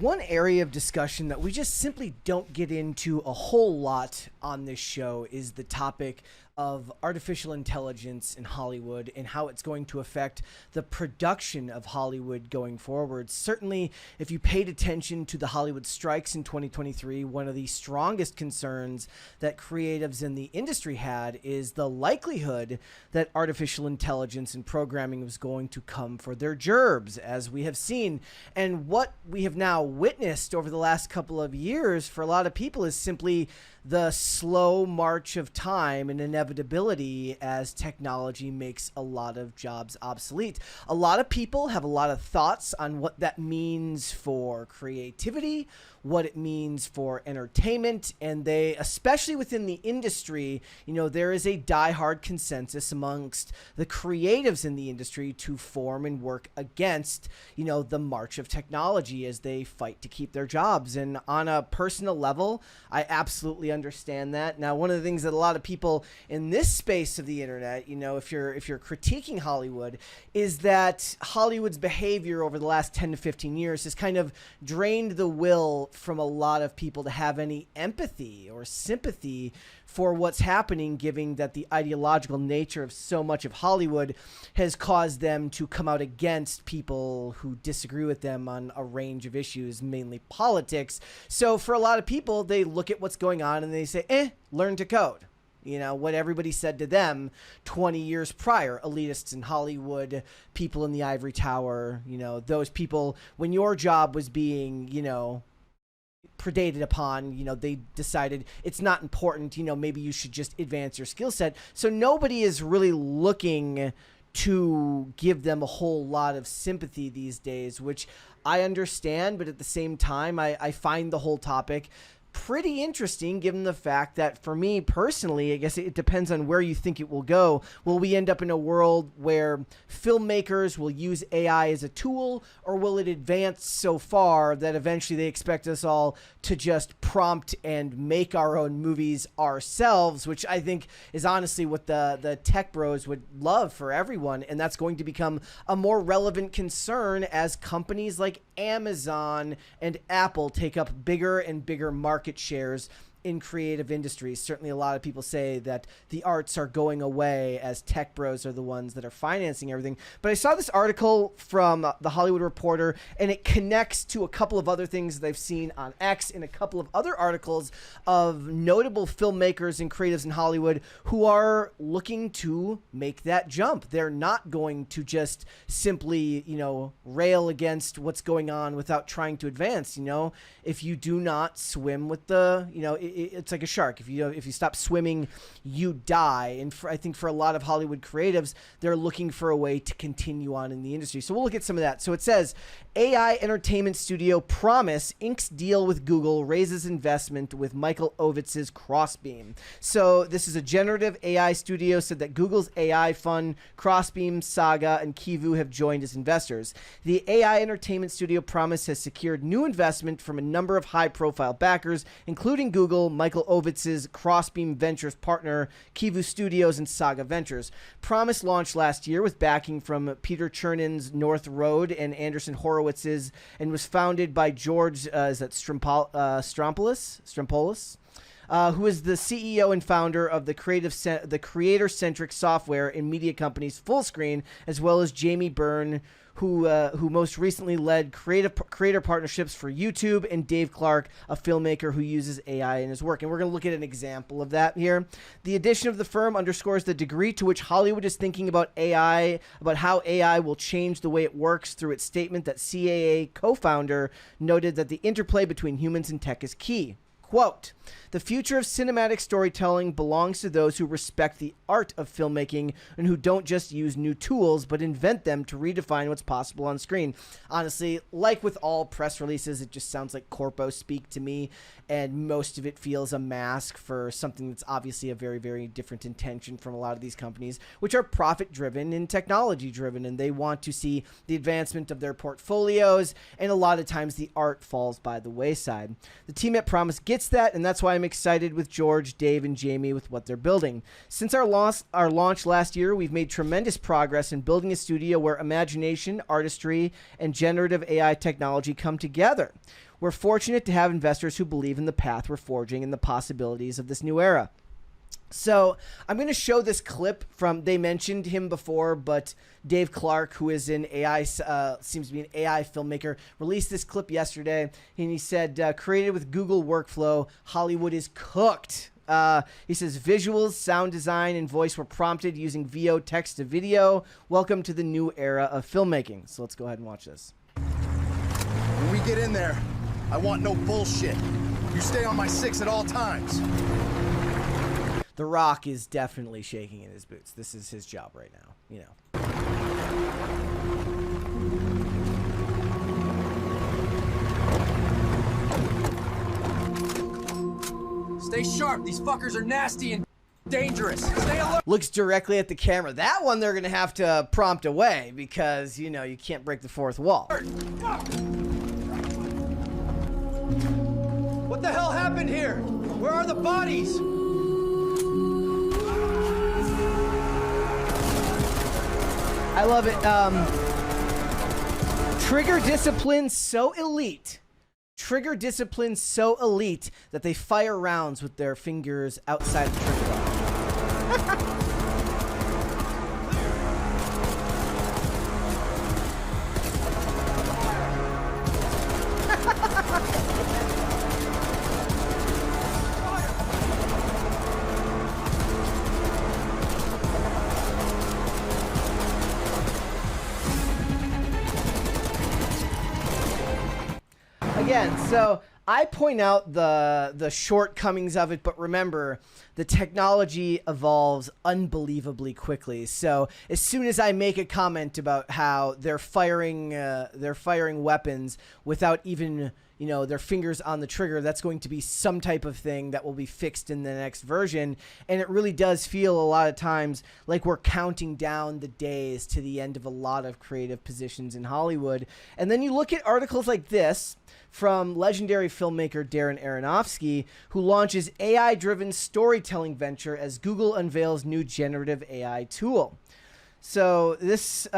One area of discussion that we just simply don't get into a whole lot on this show is the topic of artificial intelligence in Hollywood and how it's going to affect the production of Hollywood going forward. Certainly, if you paid attention to the Hollywood strikes in 2023, one of the strongest concerns that creatives in the industry had is the likelihood that artificial intelligence and programming was going to come for their gerbs, as we have seen. And what we have now witnessed over the last couple of years for a lot of people is simply the slow march of time and inevitability as technology makes a lot of jobs obsolete. A lot of people have a lot of thoughts on what that means for creativity, what it means for entertainment, and they, especially within the industry, there is a diehard consensus amongst the creatives in the industry to form and work against, the march of technology as they fight to keep their jobs. And on a personal level, I absolutely understand that. Now, one of the things that a lot of people in this space of the internet, if you're critiquing Hollywood, is that Hollywood's behavior over the last 10 to 15 years has kind of drained the will from a lot of people to have any empathy or sympathy for what's happening, given that the ideological nature of so much of Hollywood has caused them to come out against people who disagree with them on a range of issues, mainly politics. So for a lot of people, they look at what's going on and they say, learn to code. What everybody said to them 20 years prior, elitists in Hollywood, people in the ivory tower, those people, when your job was being, predated upon, they decided it's not important, maybe you should just advance your skill set. So nobody is really looking to give them a whole lot of sympathy these days, which I understand, but at the same time, I find the whole topic pretty interesting, given the fact that for me personally, I guess it depends on where you think it will go. Will we end up in a world where filmmakers will use AI as a tool, or will it advance so far that eventually they expect us all to just prompt and make our own movies ourselves, which I think is honestly what the tech bros would love for everyone. And that's going to become a more relevant concern as companies like Amazon and Apple take up bigger and bigger market shares in creative industries. Certainly a lot of people say that the arts are going away as tech bros are the ones that are financing everything. But I saw this article from The Hollywood Reporter, and it connects to a couple of other things that I've seen on X and a couple of other articles of notable filmmakers and creatives in Hollywood who are looking to make that jump. They're not going to just simply, rail against what's going on without trying to advance. If you do not swim with the, it's like a shark. If you stop swimming, you die. And I think for a lot of Hollywood creatives, they're looking for a way to continue on in the industry. So we'll look at some of that. So it says, AI entertainment studio Promise inks deal with Google, raises investment with Michael Ovitz's Crossbeam. So this is a generative AI studio, said that Google's AI fund, Crossbeam, Saga, and Kivu have joined as investors. The AI entertainment studio Promise has secured new investment from a number of high-profile backers, including Google, Michael Ovitz's Crossbeam Ventures partner, Kivu Studios, and Saga Ventures. Promise launched last year with backing from Peter Chernon's North Road and Anderson Horowitz's, and was founded by George Strampolis, who is the CEO and founder of the creator-centric software and media companies Fullscreen, as well as Jamie Byrne, who most recently led creator partnerships for YouTube, and Dave Clark, a filmmaker who uses AI in his work. And we're going to look at an example of that here. The addition of the firm underscores the degree to which Hollywood is thinking about AI, about how AI will change the way it works, through its statement that CAA co-founder noted that the interplay between humans and tech is key. Quote, "The future of cinematic storytelling belongs to those who respect the art of filmmaking and who don't just use new tools, but invent them to redefine what's possible on screen." Honestly, like with all press releases, it just sounds like corpo speak to me, and most of it feels a mask for something that's obviously a very, very different intention from a lot of these companies, which are profit-driven and technology-driven, and they want to see the advancement of their portfolios, and a lot of times the art falls by the wayside. The team at Promise gets that, and that's why I'm excited with George, Dave, and Jamie with what they're building. Since our launch last year, we've made tremendous progress in building a studio where imagination, artistry, and generative AI technology come together. We're fortunate to have investors who believe in the path we're forging and the possibilities of this new era. So I'm going to show this clip from, they mentioned him before, but Dave Clark, who is an AI, seems to be an AI filmmaker, released this clip yesterday. And he said, created with Google Workflow, Hollywood is cooked. He says visuals, sound design, and voice were prompted using VO text to video. Welcome to the new era of filmmaking. So let's go ahead and watch this. When we get in there, I want no bullshit. You stay on my 6 at all times. The Rock is definitely shaking in his boots. This is his job right now, you know. Stay sharp. These fuckers are nasty and dangerous. Stay alert. Looks directly at the camera. That one they're going to have to prompt away because, you know, you can't break the fourth wall. What the hell happened here? Where are the bodies? I love it. Trigger discipline so elite. Trigger discipline so elite that they fire rounds with their fingers outside the trigger bar. Again, so I point out the shortcomings of it, but remember, the technology evolves unbelievably quickly. So as soon as I make a comment about how they're firing weapons without even, you know, their fingers on the trigger, that's going to be some type of thing that will be fixed in the next version. And it really does feel a lot of times like we're counting down the days to the end of a lot of creative positions in Hollywood. And then you look at articles like this from legendary filmmaker Darren Aronofsky, who launches AI-driven storytelling venture as Google unveils new generative AI tool. So this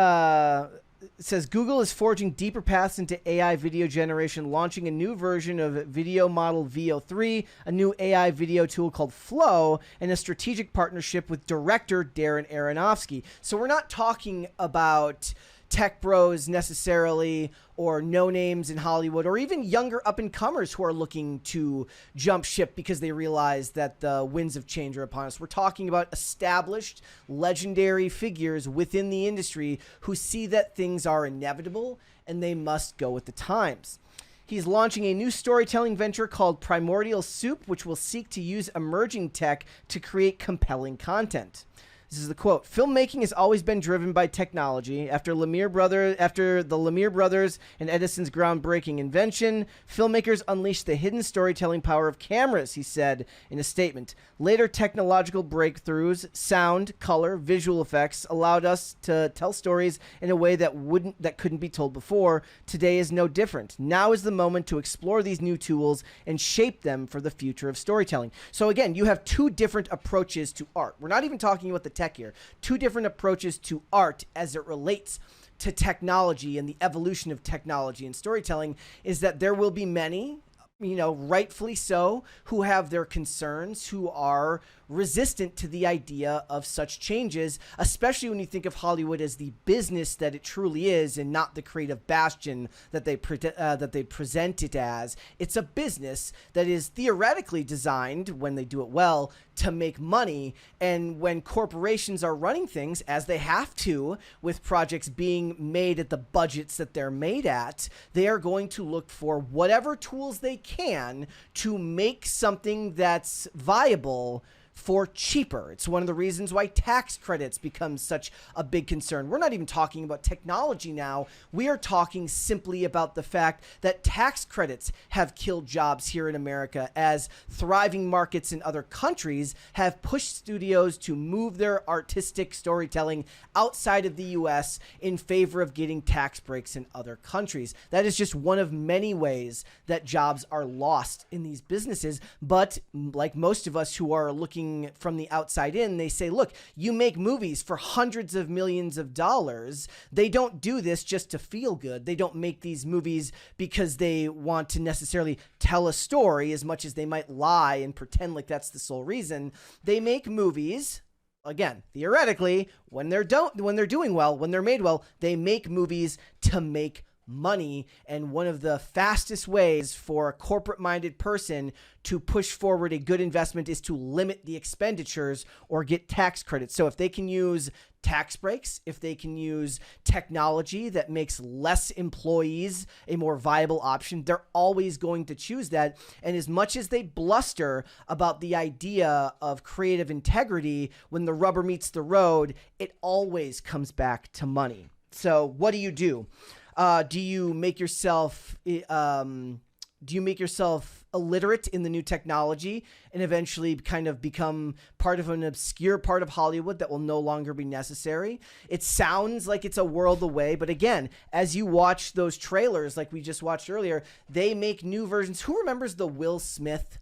says Google is forging deeper paths into AI video generation, launching a new version of video model VO3, a new AI video tool called Flow, and a strategic partnership with director Darren Aronofsky. So we're not talking about tech bros necessarily, or no names in Hollywood, or even younger up-and-comers who are looking to jump ship because they realize that the winds of change are upon us. We're talking about established, legendary figures within the industry who see that things are inevitable and they must go with the times. He's launching a new storytelling venture called Primordial Soup, which will seek to use emerging tech to create compelling content. This is the quote. Filmmaking has always been driven by technology. After the Lumiere brothers and Edison's groundbreaking invention, filmmakers unleashed the hidden storytelling power of cameras, he said in a statement. Later technological breakthroughs, sound, color, visual effects allowed us to tell stories in a way that couldn't be told before. Today is no different. Now is the moment to explore these new tools and shape them for the future of storytelling. So again, you have two different approaches to art. We're not even talking about the tech here. Two different approaches to art as it relates to technology and the evolution of technology and storytelling is that there will be many, you know, rightfully so, who have their concerns, who are resistant to the idea of such changes, especially when you think of Hollywood as the business that it truly is and not the creative bastion that they present it as. It's a business that is theoretically designed, when they do it well, to make money. And when corporations are running things, as they have to, with projects being made at the budgets that they're made at, they are going to look for whatever tools they can to make something that's viable for cheaper. It's one of the reasons why tax credits become such a big concern. We're not even talking about technology now. We are talking simply about the fact that tax credits have killed jobs here in America, as thriving markets in other countries have pushed studios to move their artistic storytelling outside of the US in favor of getting tax breaks in other countries. That is just one of many ways that jobs are lost in these businesses. But like most of us who are looking looking from the outside in, they say, look, you make movies for hundreds of millions of dollars. They don't do this just to feel good. They don't make these movies because they want to necessarily tell a story as much as they might lie and pretend like that's the sole reason. They make movies, again, theoretically, when they're doing well, when they're made well, they make movies to make money. And one of the fastest ways for a corporate-minded person to push forward a good investment is to limit the expenditures or get tax credits. So if they can use tax breaks, if they can use technology that makes less employees a more viable option, they're always going to choose that. And as much as they bluster about the idea of creative integrity, when the rubber meets the road, it always comes back to money. So what do you do? Do you make yourself illiterate in the new technology and eventually kind of become part of an obscure part of Hollywood that will no longer be necessary? It sounds like it's a world away, but again, as you watch those trailers like we just watched earlier, they make new versions. Who remembers the Will Smith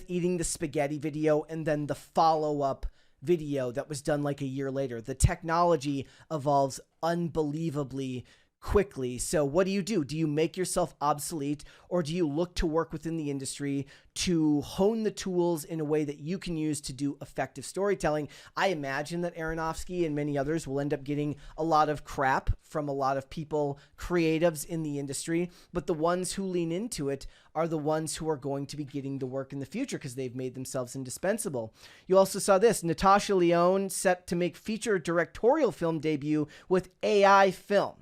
eating the spaghetti video and then the follow-up video that was done like a year later? The technology evolves unbelievably quickly. So what do? Do you make yourself obsolete, or do you look to work within the industry to hone the tools in a way that you can use to do effective storytelling? I imagine that Aronofsky and many others will end up getting a lot of crap from a lot of people, creatives in the industry, but the ones who lean into it are the ones who are going to be getting the work in the future because they've made themselves indispensable. You also saw this, Natasha Lyonne set to make feature directorial film debut with AI film.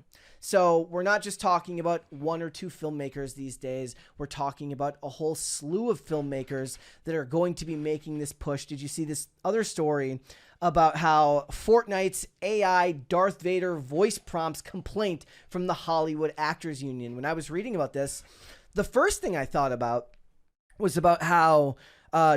So we're not just talking about one or two filmmakers these days. We're talking about a whole slew of filmmakers that are going to be making this push. Did you see this other story about how Fortnite's AI Darth Vader voice prompts complaint from the Hollywood Actors Union? When I was reading about this, the first thing I thought about was about how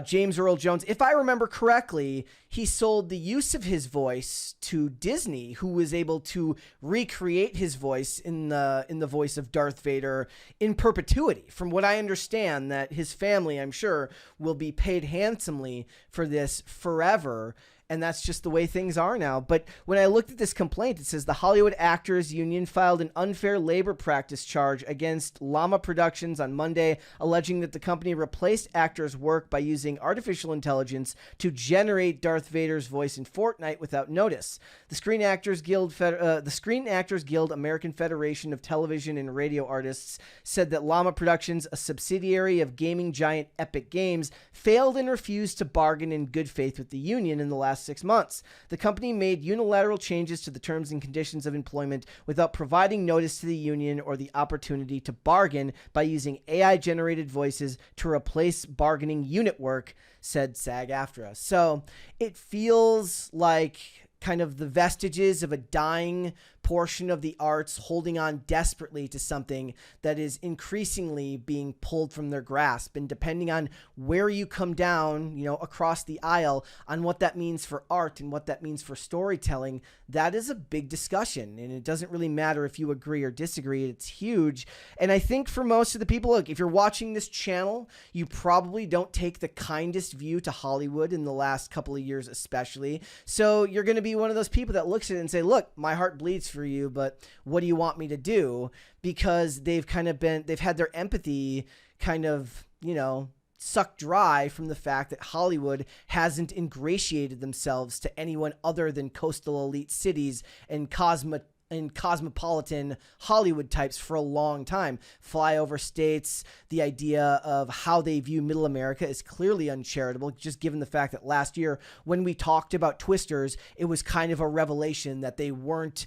James Earl Jones, if I remember correctly, he sold the use of his voice to Disney, who was able to recreate his voice in the voice of Darth Vader in perpetuity. From what I understand, that his family, I'm sure, will be paid handsomely for this forever. And that's just the way things are now. But when I looked at this complaint, it says the Hollywood Actors Union filed an unfair labor practice charge against Llama Productions on Monday, alleging that the company replaced actors' work by using artificial intelligence to generate Darth Vader's voice in Fortnite without notice. The Screen Actors Guild, American Federation of Television and Radio Artists, said that Llama Productions, a subsidiary of gaming giant Epic Games, failed and refused to bargain in good faith with the union in the last 6 months. The company made unilateral changes to the terms and conditions of employment without providing notice to the union or the opportunity to bargain by using AI-generated voices to replace bargaining unit work, said SAG-AFTRA. So it feels like kind of the vestiges of a dying portion of the arts holding on desperately to something that is increasingly being pulled from their grasp. And depending on where you come down, across the aisle on what that means for art and what that means for storytelling, that is a big discussion. And it doesn't really matter if you agree or disagree. It's huge. And I think for most of the people, look, if you're watching this channel, you probably don't take the kindest view to Hollywood in the last couple of years, especially. So you're going to be one of those people that looks at it and say, look, my heart bleeds for you, but what do you want me to do? Because they've had their empathy kind of, sucked dry from the fact that Hollywood hasn't ingratiated themselves to anyone other than coastal elite cities and cosmopolitan Hollywood types for a long time. Flyover states, the idea of how they view middle America is clearly uncharitable, just given the fact that last year when we talked about Twisters, it was kind of a revelation that they weren't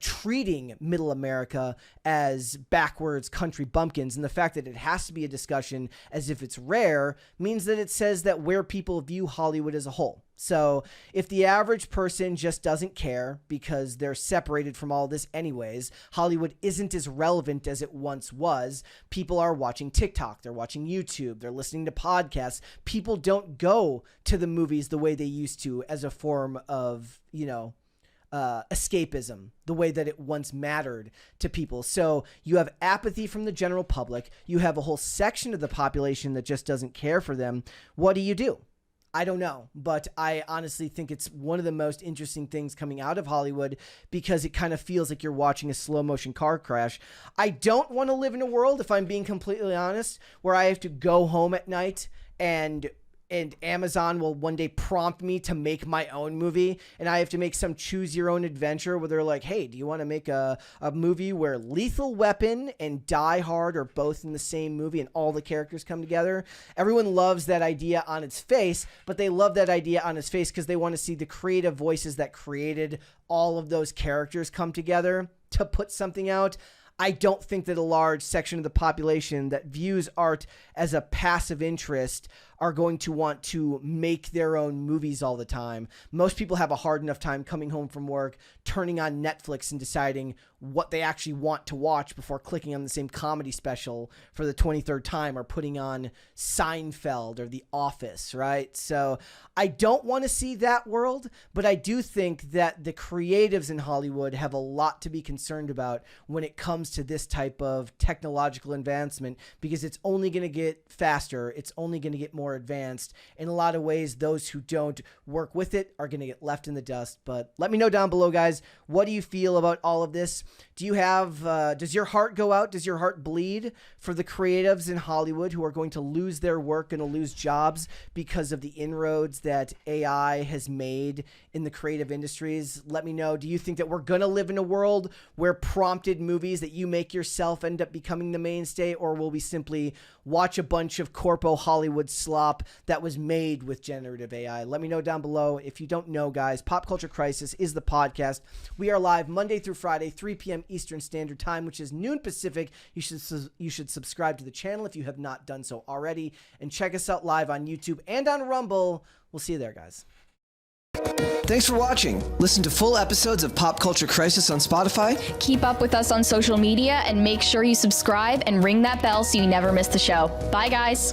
treating middle America as backwards country bumpkins. And the fact that it has to be a discussion as if it's rare means that it says that where people view Hollywood as a whole. So if the average person just doesn't care because they're separated from all this anyways, Hollywood isn't as relevant as it once was. People are watching TikTok, they're watching YouTube, they're listening to podcasts. People don't go to the movies the way they used to as a form of, escapism, the way that it once mattered to people. So you have apathy from the general public. You have a whole section of the population that just doesn't care for them. What do? I don't know, but I honestly think it's one of the most interesting things coming out of Hollywood because it kind of feels like you're watching a slow motion car crash. I don't want to live in a world, if I'm being completely honest, where I have to go home at night and Amazon will one day prompt me to make my own movie, and I have to make some choose your own adventure where they're like, hey, do you want to make a movie where Lethal Weapon and Die Hard are both in the same movie and all the characters come together? Everyone loves that idea on its face, but they love that idea on its face because they want to see the creative voices that created all of those characters come together to put something out. I don't think that a large section of the population that views art as a passive interest are going to want to make their own movies all the time. Most people have a hard enough time coming home from work, turning on Netflix and deciding what they actually want to watch before clicking on the same comedy special for the 23rd time or putting on Seinfeld or The Office, right? So I don't want to see that world, but I do think that the creatives in Hollywood have a lot to be concerned about when it comes to this type of technological advancement, because it's only going to get faster. It's only going to get more advanced. In a lot of ways, those who don't work with it are going to get left in the dust. But let me know down below, guys. What do you feel about all of this? Do you have, does your heart go out? Does your heart bleed for the creatives in Hollywood who are going to lose their work, going to lose jobs because of the inroads that AI has made in the creative industries? Let me know. Do you think that we're going to live in a world where prompted movies that you make yourself end up becoming the mainstay, or will we simply watch a bunch of corpo Hollywood slop that was made with generative AI? Let me know down below. If you don't know, guys, Pop Culture Crisis is the podcast. We are live Monday through Friday, 3 p.m. Eastern Standard Time, which is noon Pacific. You should subscribe to the channel if you have not done so already, and check us out live on YouTube and on Rumble. We'll see you there, guys. Thanks for watching. Listen to full episodes of Pop Culture Crisis on Spotify. Keep up with us on social media and make sure you subscribe and ring that bell so you never miss the show. Bye, guys.